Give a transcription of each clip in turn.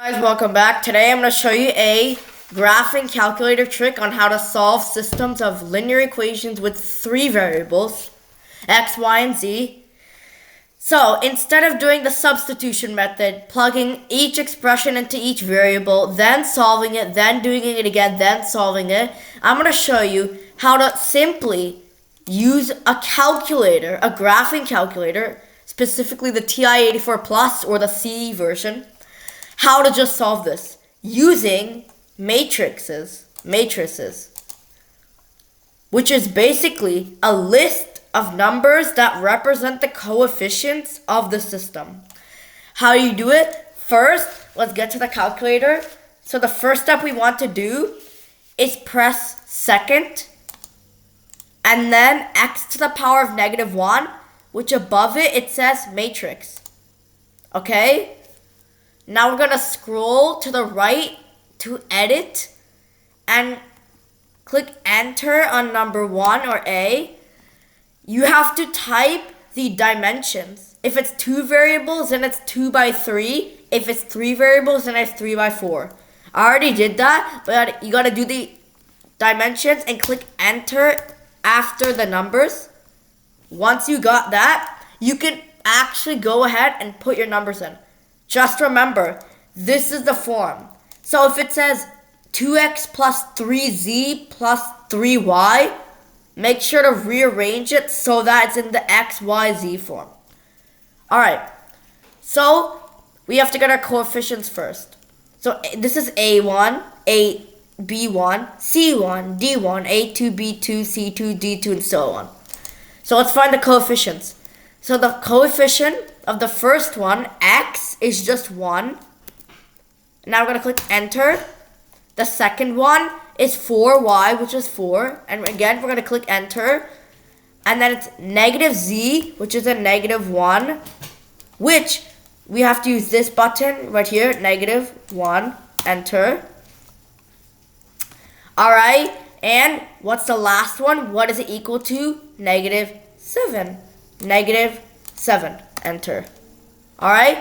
Guys, welcome back. Today I'm going to show you a graphing calculator trick on how to solve systems of linear equations with three variables, x, y, and z. So instead of doing the substitution method, plugging each expression into each variable, then solving it, then doing it again, then solving it, I'm going to show you how to simply use a calculator, a graphing calculator, specifically the TI-84 Plus or the C version, how to just solve this using matrices, which is basically a list of numbers that represent the coefficients of the system. How you do it? First, let's get to the calculator. So the first step we want to do is press second, and then x to the power of -1, which above it says matrix. Okay? Now we're going to scroll to the right to edit and click enter on number 1 or A. You have to type the dimensions. If it's 2 variables, then it's 2 by 3. If it's 3 variables, then it's 3 by 4. I already did that, but you got to do the dimensions and click enter after the numbers. Once you got that, you can actually go ahead and put your numbers in. Just remember, this is the form. So if it says 2x plus 3z plus 3y, make sure to rearrange it so that it's in the x, y, z form. Alright, so we have to get our coefficients first. So this is A1, B1, C1, D1, A2, B2, C2, D2, and so on. So let's find the coefficients. So the coefficient of the first one, x, is just 1. Now we're going to click enter. The second one is 4y, which is 4. And again, we're going to click enter. And then it's -z, which is a -1, which we have to use this button right here, -1, enter. Alright, and what's the last one? What is it equal to? -7. -7, enter. Alright,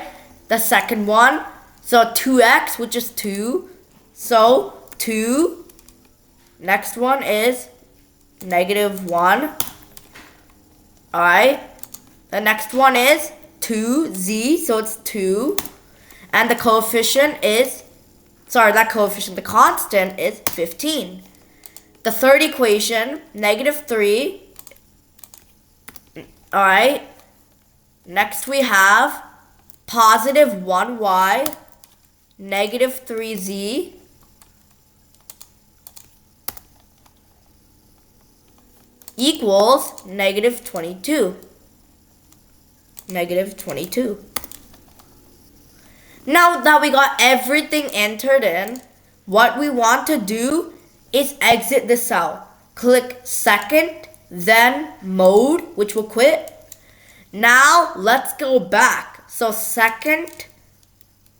the second one, so 2x, which is 2, so 2, next one is -1, alright, the next one is 2z, so it's 2, and the coefficient is, the constant is 15. The third equation, -3, alright, next we have +1y, -3z, equals -22. -22. Now that we got everything entered in, what we want to do is exit this cell. Click second, then mode, which will quit. Now let's go back. So second,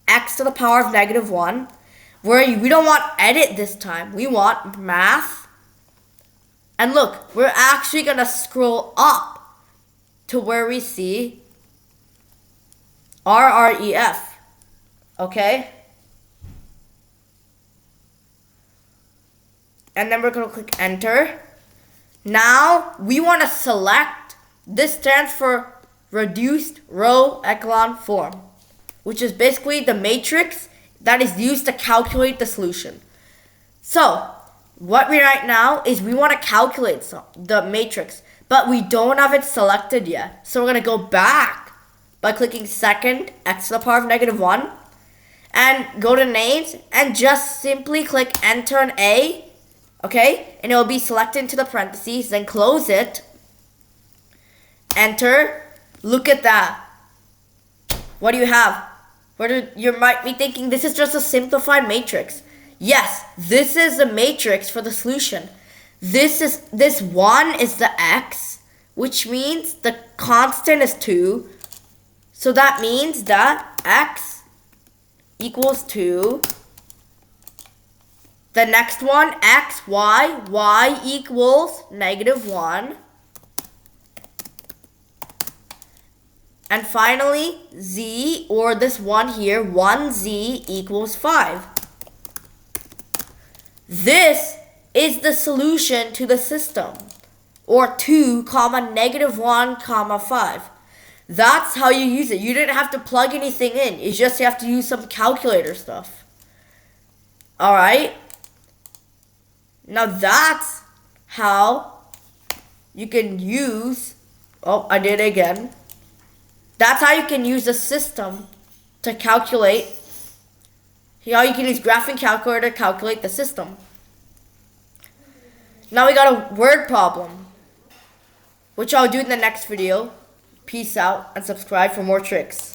x to the power of -1, where we don't want edit this time. We want math. And look, we're actually going to scroll up to where we see RREF. Okay? And then we're going to click enter. Now we want to select, this stands for reduced row echelon form, which is basically the matrix that is used to calculate the solution. So what we right now is we want to calculate the matrix, but we don't have it selected yet. So we're going to go back by clicking second, x to the power of -1, and go to names and just simply click enter an A. Okay, and it will be selected into the parentheses, then close it, enter. Look at that. What do you have? You might be thinking this is just a simplified matrix. Yes, this is the matrix for the solution. This 1 is the x, which means the constant is 2. So that means that x equals 2. The next one, x, y equals -1. And finally, z, or this one here, 1z equals 5. This is the solution to the system, or 2 comma negative 1 comma 5. That's how you use it. You didn't have to plug anything in. You just have to use some calculator stuff. Alright? Now that's how you can use, oh, I did it again. That's how you can use a system to calculate. How you can use graphing calculator to calculate the system. Now we got a word problem, which I'll do in the next video. Peace out and subscribe for more tricks.